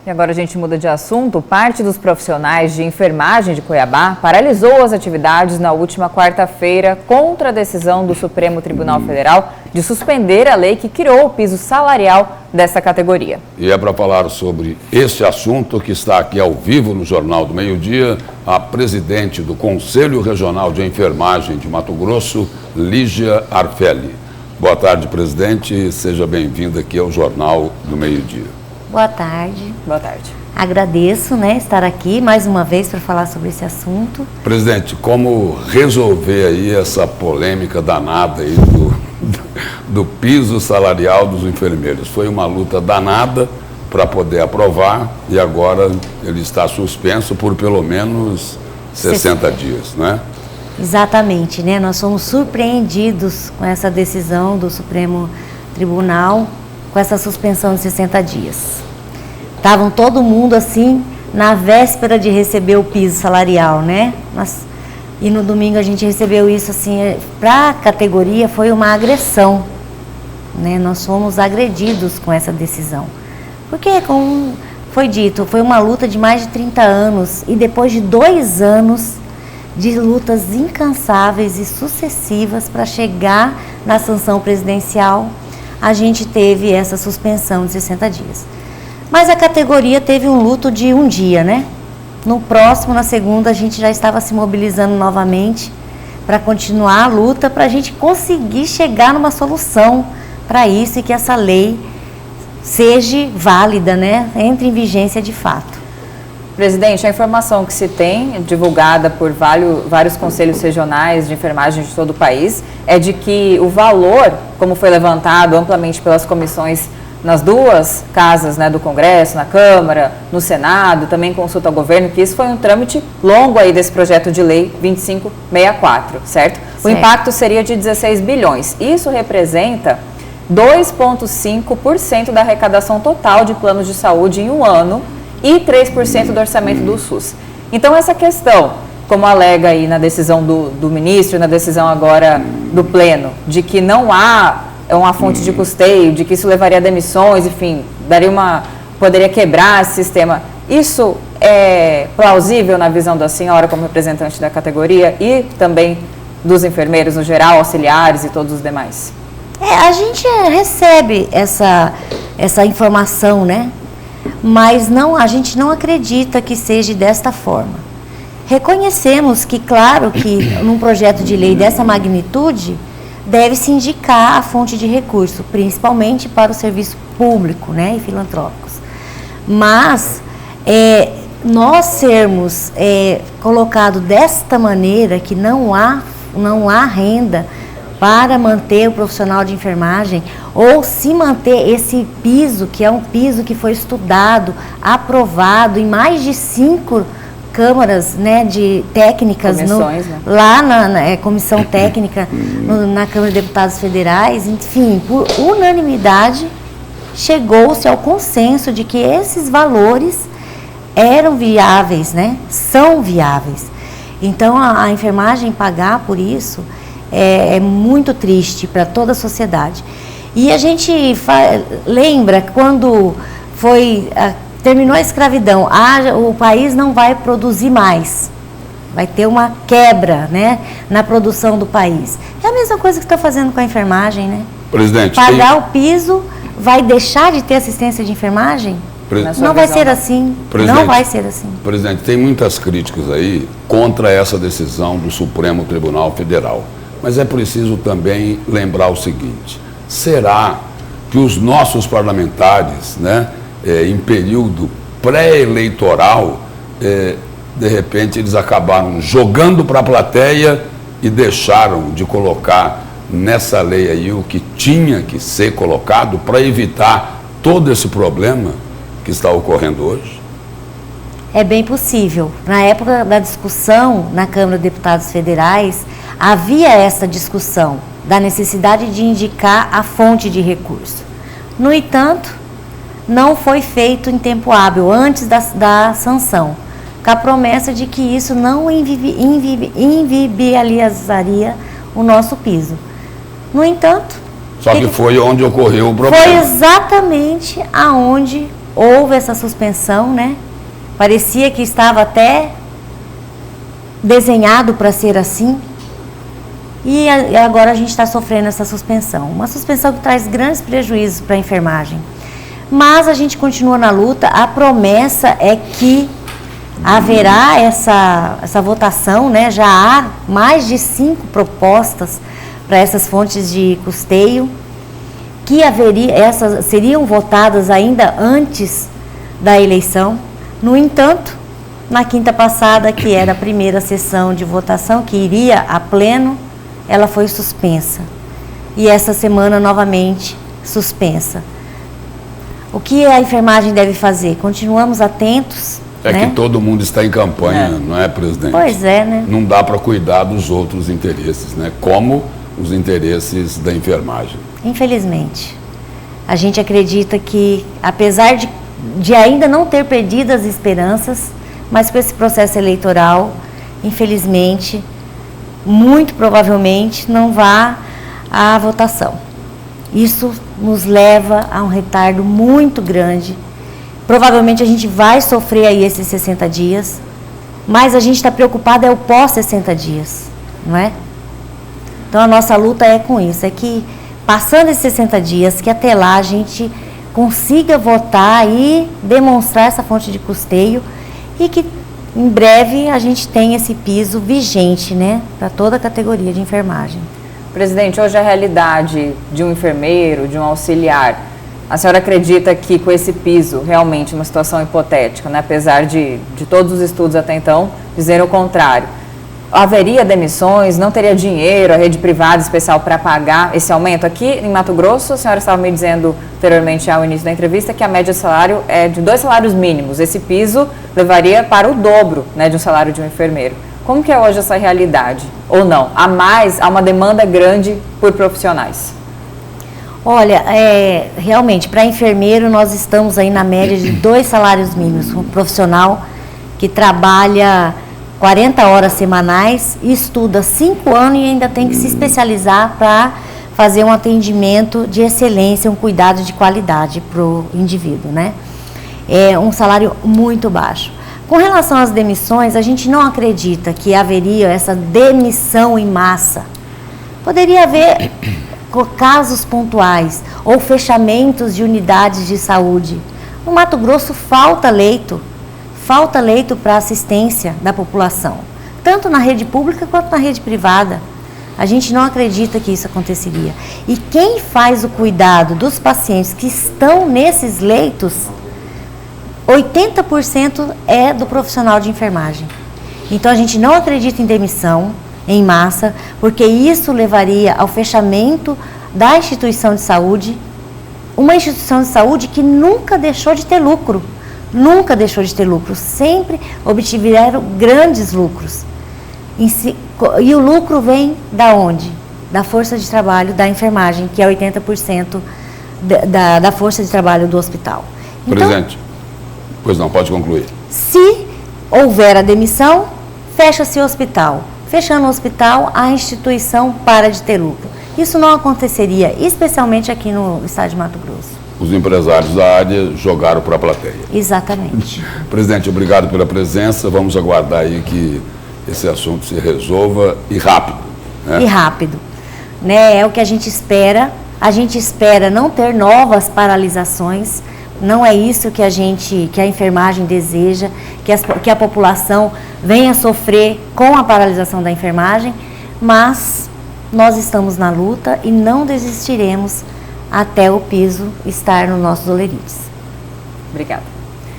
E agora a gente muda de assunto. Parte dos profissionais de enfermagem de Cuiabá paralisou as atividades na última quarta-feira contra a decisão do Supremo Tribunal Federal de suspender a lei que criou o piso salarial dessa categoria. E é para falar sobre esse assunto que está aqui ao vivo no Jornal do Meio-Dia, a presidente do Conselho Regional de Enfermagem de Mato Grosso, Lígia Arfelli. Boa tarde, presidente. Seja bem-vinda aqui ao Jornal do Meio-Dia. Boa tarde. Boa tarde. Agradeço, estar aqui mais uma vez para falar sobre esse assunto. Presidente, como resolver aí essa polêmica danada aí do piso salarial dos enfermeiros? Foi uma luta danada para poder aprovar e agora ele está suspenso por pelo menos 60 dias, não é? Exatamente, Nós somos surpreendidos com essa decisão do Supremo Tribunal, com essa suspensão de 60 dias. Estavam todo mundo assim, na véspera de receber o piso salarial, E no domingo a gente recebeu isso assim, para a categoria foi uma agressão, Nós fomos agredidos com essa decisão. Porque, como foi dito, foi uma luta de mais de 30 anos e depois de 2 anos de lutas incansáveis e sucessivas para chegar na sanção presidencial, a gente teve essa suspensão de 60 dias. Mas a categoria teve um luto de um dia, No próximo, na segunda, a gente já estava se mobilizando novamente para continuar a luta, para a gente conseguir chegar numa solução para isso e que essa lei seja válida, entre em vigência de fato. Presidente, a informação que se tem, divulgada por vários conselhos regionais de enfermagem de todo o país, é de que o valor, como foi levantado amplamente pelas comissões nas duas casas do Congresso, na Câmara, no Senado, também consulta ao governo, que isso foi um trâmite longo aí desse projeto de lei 2564, certo? O impacto seria de 16 bilhões. Isso representa 2,5% da arrecadação total de planos de saúde em um ano, e 3% do orçamento do SUS. Então, essa questão, como alega aí na decisão do ministro, na decisão agora do Pleno, de que não há uma fonte de custeio, de que isso levaria a demissões, enfim, poderia quebrar esse sistema, isso é plausível na visão da senhora como representante da categoria e também dos enfermeiros no geral, auxiliares e todos os demais? A gente recebe essa informação, Mas a gente não acredita que seja desta forma. Reconhecemos que, claro, que num projeto de lei dessa magnitude, deve-se indicar a fonte de recurso, principalmente para o serviço público, e filantrópicos. Mas, nós sermos colocados desta maneira, que não há renda para manter o profissional de enfermagem, ou se manter esse piso, que é um piso que foi estudado, aprovado em mais de 5 câmaras de técnicas, lá na comissão técnica, na Câmara de Deputados Federais, enfim, por unanimidade, chegou-se ao consenso de que esses valores eram viáveis, são viáveis. Então, a enfermagem pagar por isso é muito triste para toda a sociedade. E a gente lembra quando terminou a escravidão, o país não vai produzir mais, vai ter uma quebra na produção do país. É a mesma coisa que está fazendo com a enfermagem, Presidente, pagar o piso, vai deixar de ter assistência de enfermagem? Não vai ser assim, não vai ser assim. Presidente, tem muitas críticas aí contra essa decisão do Supremo Tribunal Federal. Mas é preciso também lembrar o seguinte: será que os nossos parlamentares, em período pré-eleitoral, de repente eles acabaram jogando para a plateia e deixaram de colocar nessa lei aí o que tinha que ser colocado para evitar todo esse problema que está ocorrendo hoje? É bem possível. Na época da discussão na Câmara de Deputados Federais, havia essa discussão da necessidade de indicar a fonte de recurso. No entanto, não foi feito em tempo hábil, antes da sanção, com a promessa de que isso não inviabilizaria o nosso piso. No entanto... Só que foi onde ocorreu o problema. Foi exatamente aonde houve essa suspensão, né? Parecia que estava até desenhado para ser assim. E agora a gente está sofrendo essa suspensão. Uma suspensão que traz grandes prejuízos para a enfermagem. Mas a gente continua na luta. A promessa é que haverá essa votação, né? Já há mais de 5 propostas para essas fontes de custeio, que essas seriam votadas ainda antes da eleição. No entanto, na quinta passada, que era a primeira sessão de votação, que iria a pleno, ela foi suspensa. E essa semana, novamente, suspensa. O que a enfermagem deve fazer? Continuamos atentos. É, né? Que todo mundo está em campanha, não é, presidente? Pois é, né? Não dá para cuidar dos outros interesses, né? Como os interesses da enfermagem. Infelizmente. A gente acredita que, apesar de ainda não ter perdido as esperanças, mas com esse processo eleitoral, infelizmente, muito provavelmente não vá à votação. Isso nos leva a um retardo muito grande. Provavelmente a gente vai sofrer aí esses 60 dias, mas a gente está preocupado é o pós 60 dias, não é? Então a nossa luta é com isso, é que passando esses 60 dias, que até lá a gente consiga votar e demonstrar essa fonte de custeio e que em breve a gente tenha esse piso vigente, né, para toda a categoria de enfermagem. Presidente, hoje a realidade de um enfermeiro, de um auxiliar, a senhora acredita que com esse piso, realmente uma situação hipotética, né, apesar de todos os estudos até então dizerem o contrário, haveria demissões, não teria dinheiro, a rede privada especial para pagar esse aumento? Aqui em Mato Grosso, a senhora estava me dizendo anteriormente ao início da entrevista que a média de salário é de 2 salários mínimos. Esse piso levaria para o dobro, né, de um salário de um enfermeiro. Como que é hoje essa realidade? Ou não? Há uma demanda grande por profissionais? Olha, realmente, para enfermeiro nós estamos aí na média de 2 salários mínimos. Um profissional que trabalha 40 horas semanais, estuda 5 anos e ainda tem que se especializar para fazer um atendimento de excelência, um cuidado de qualidade para o indivíduo, né? É um salário muito baixo. Com relação às demissões, a gente não acredita que haveria essa demissão em massa. Poderia haver casos pontuais ou fechamentos de unidades de saúde. No Mato Grosso falta leito para assistência da população, tanto na rede pública quanto na rede privada. A gente não acredita que isso aconteceria. E quem faz o cuidado dos pacientes que estão nesses leitos, 80% é do profissional de enfermagem. Então a gente não acredita em demissão em massa, porque isso levaria ao fechamento da instituição de saúde, uma instituição de saúde que nunca deixou de ter lucro. Nunca deixou de ter lucro, sempre obtiveram grandes lucros. E o lucro vem da onde? Da força de trabalho da enfermagem, que é 80% da força de trabalho do hospital. Então, presidente, pois não, pode concluir. Se houver a demissão, fecha-se o hospital. Fechando o hospital, a instituição para de ter lucro. Isso não aconteceria, especialmente aqui no estado de Mato Grosso. Os empresários da área jogaram para a plateia. Exatamente. Presidente, obrigado pela presença. Vamos aguardar aí que esse assunto se resolva e rápido. Né? E rápido. Né? É o que a gente espera. A gente espera não ter novas paralisações. Não é isso que a enfermagem deseja, que a população venha sofrer com a paralisação da enfermagem, mas nós estamos na luta e não desistiremos até o piso estar nos nossos olerites. Obrigada.